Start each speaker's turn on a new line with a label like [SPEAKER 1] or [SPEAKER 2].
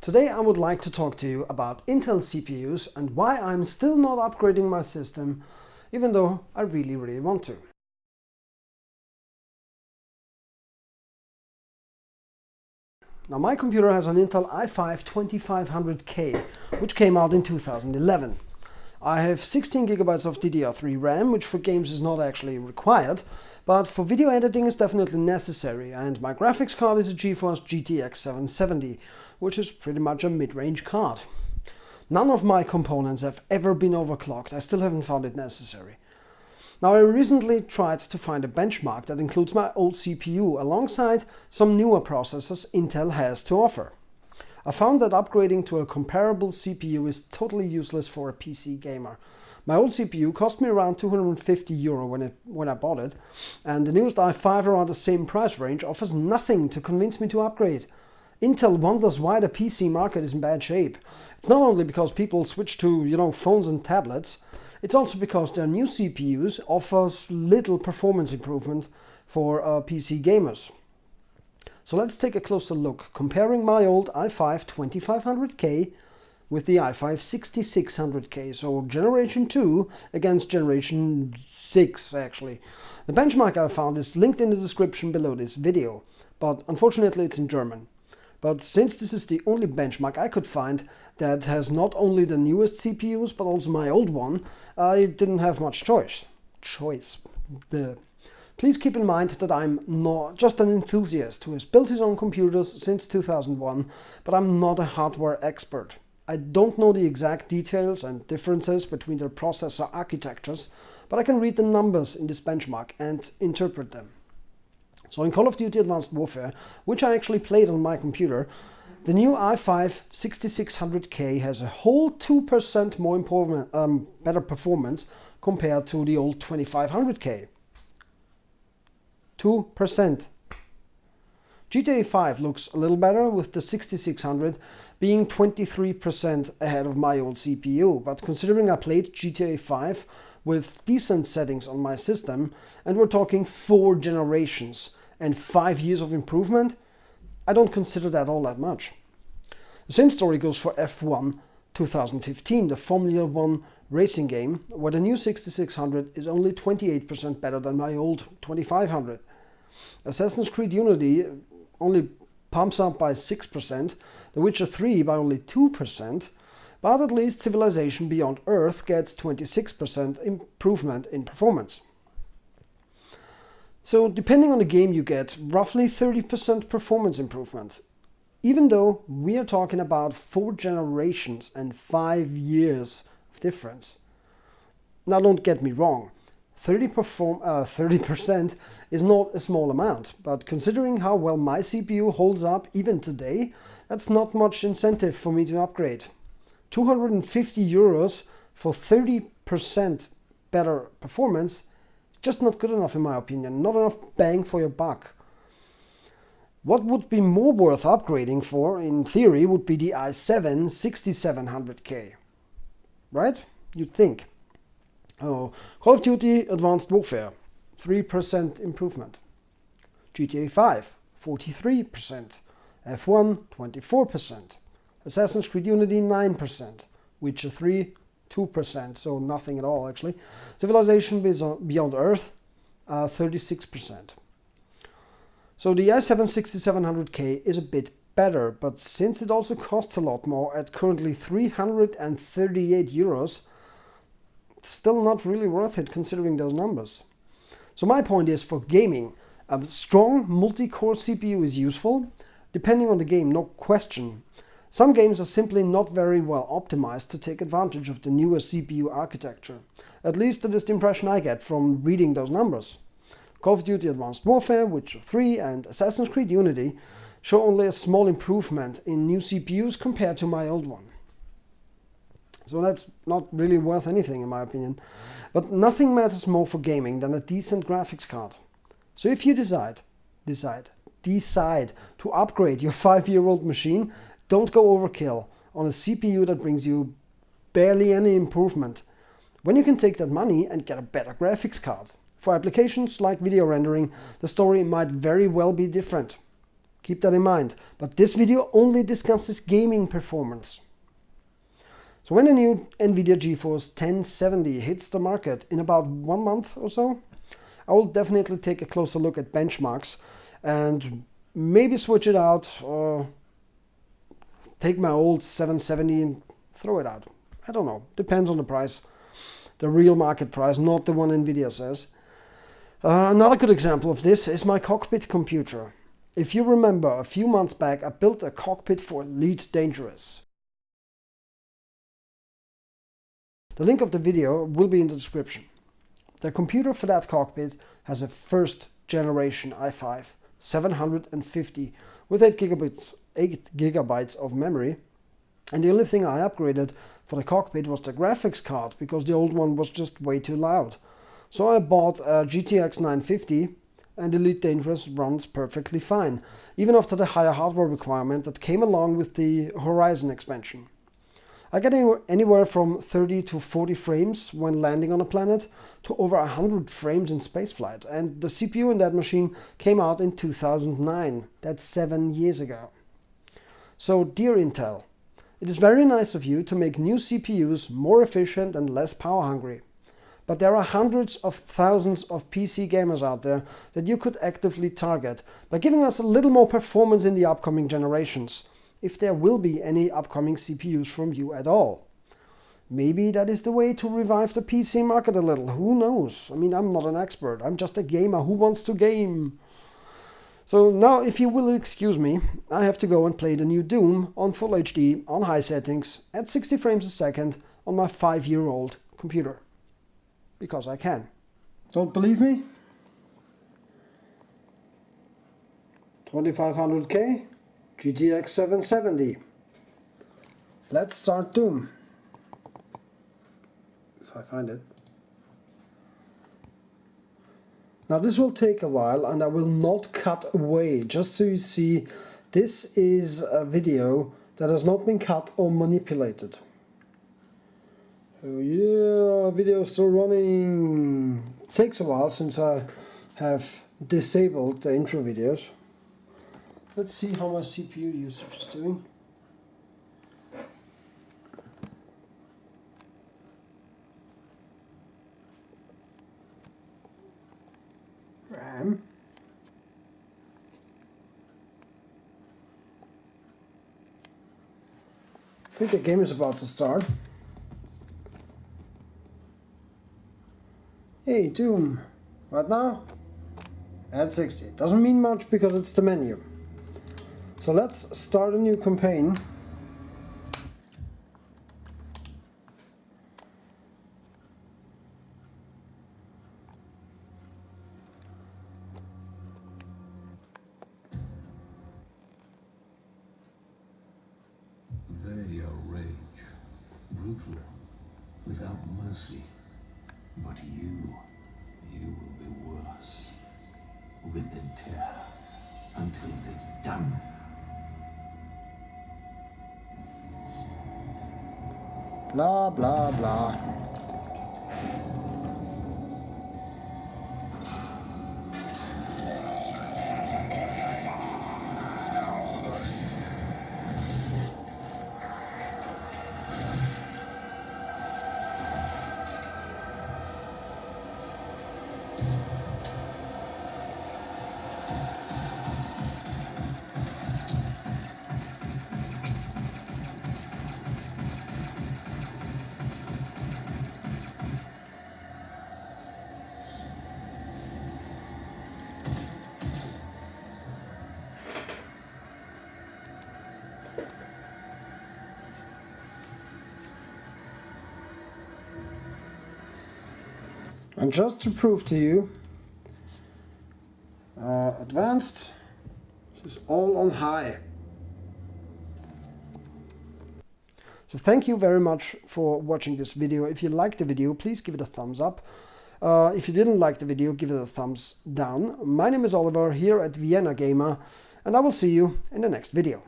[SPEAKER 1] Today I would like to talk to you about Intel CPUs and why I'm still not upgrading my system, even though I really want to. Now my computer has an Intel i5 2500K, which came out in 2011. I have 16 GB of DDR3 RAM, which for games is not actually required, but for video editing is definitely necessary, and my graphics card is a GeForce GTX 770, which is pretty much a mid-range card. None of my components have ever been overclocked. I still haven't found it necessary. Now I recently tried to find a benchmark that includes my old CPU alongside some newer processors Intel has to offer. I found that upgrading to a comparable CPU is totally useless for a PC gamer. My old CPU cost me around €250 when I bought it, and the newest i5 around the same price range offers nothing to convince me to upgrade. Intel wonders why the PC market is in bad shape. It's not only because people switch to, phones and tablets, it's also because their new CPUs offers little performance improvement for PC gamers. So let's take a closer look, comparing my old i5 2500K with the i5 6600K, so generation 2 against generation 6 actually. The benchmark I found is linked in the description below this video, but unfortunately it's in German. But since this is the only benchmark I could find that has not only the newest CPUs but also my old one, I didn't have much choice. Please keep in mind that I'm not just an enthusiast who has built his own computers since 2001, but I'm not a hardware expert. I don't know the exact details and differences between their processor architectures, but I can read the numbers in this benchmark and interpret them. So in Call of Duty Advanced Warfare, which I actually played on my computer, the new i5 6600K has a whole 2% more better performance compared to the old 2500K. 2%. GTA 5 looks a little better, with the 6600 being 23% ahead of my old CPU, but considering I played GTA 5 with decent settings on my system, and we're talking 4 generations and 5 years of improvement, I don't consider that all that much. The same story goes for F1 2015, the Formula 1 racing game, where the new 6600 is only 28% better than my old 2500. Assassin's Creed Unity only pumps up by 6%, The Witcher 3 by only 2%, but at least Civilization Beyond Earth gets 26% improvement in performance. So depending on the game you get, roughly 30% performance improvement. Even though we are talking about 4 generations and 5 years of difference. Now don't get me wrong, 30% is not a small amount, but considering how well my CPU holds up even today, that's not much incentive for me to upgrade. €250 for 30% better performance is just not good enough in my opinion, not enough bang for your buck. What would be more worth upgrading for, in theory, would be the i7 6700K. Right? You'd think. Oh, Call of Duty Advanced Warfare, 3% improvement. GTA 5, 43%. F1, 24%. Assassin's Creed Unity, 9%. Witcher 3, 2%, so nothing at all actually. Civilization Beyond Earth, 36%. So the i7 6700K is a bit better, but since it also costs a lot more at currently €338, it's still not really worth it considering those numbers. So my point is, for gaming, a strong multi-core CPU is useful, depending on the game, no question. Some games are simply not very well optimized to take advantage of the newer CPU architecture. At least that is the impression I get from reading those numbers. Call of Duty Advanced Warfare, Witcher 3 and Assassin's Creed Unity show only a small improvement in new CPUs compared to my old one. So that's not really worth anything in my opinion. But nothing matters more for gaming than a decent graphics card. So if you decide to upgrade your 5-year-old machine, don't go overkill on a CPU that brings you barely any improvement, when you can take that money and get a better graphics card. For applications like video rendering, the story might very well be different. Keep that in mind. But this video only discusses gaming performance. So when the new NVIDIA GeForce 1070 hits the market in about 1 month or so, I will definitely take a closer look at benchmarks and maybe switch it out or take my old 770 and throw it out. I don't know. Depends on the price. The real market price, not the one NVIDIA says. Another good example of this is my Cockpit computer. If you remember, a few months back I built a Cockpit for Elite Dangerous. The link of the video will be in the description. The computer for that Cockpit has a first generation i5 750 with 8 gigabytes of memory, and the only thing I upgraded for the Cockpit was the graphics card because the old one was just way too loud. So I bought a GTX 950 and Elite Dangerous runs perfectly fine, even after the higher hardware requirement that came along with the Horizon expansion. I get anywhere from 30 to 40 frames when landing on a planet to over 100 frames in spaceflight, and the CPU in that machine came out in 2009. That's 7 years ago. So dear Intel, it is very nice of you to make new CPUs more efficient and less power hungry. But there are hundreds of thousands of PC gamers out there that you could actively target by giving us a little more performance in the upcoming generations, if there will be any upcoming CPUs from you at all. Maybe that is the way to revive the PC market a little, who knows? I mean, I'm not an expert, I'm just a gamer who wants to game. So now, if you will excuse me, I have to go and play the new Doom on Full HD on high settings at 60 frames a second on my 5-year-old computer. Because I can. Don't believe me? 2500K? GTX 770. Let's start Doom. If I find it. Now this will take a while and I will not cut away, just so you see this is a video that has not been cut or manipulated. Oh yeah, video is still running. It takes a while since I have disabled the intro videos. Let's see how my CPU usage is doing. RAM. I think the game is about to start. Hey, Doom. Right now? At 60. Doesn't mean much because it's the menu. So let's start a new campaign.
[SPEAKER 2] They are rage, brutal, without mercy. But you will be worse. Rip and tear until it is done.
[SPEAKER 1] Blah, blah, blah. And just to prove to you, advanced, this is all on high. So thank you very much for watching this video. If you liked the video, please give it a thumbs up. If you didn't like the video, give it a thumbs down. My name is Oliver here at Vienna Gamer, and I will see you in the next video.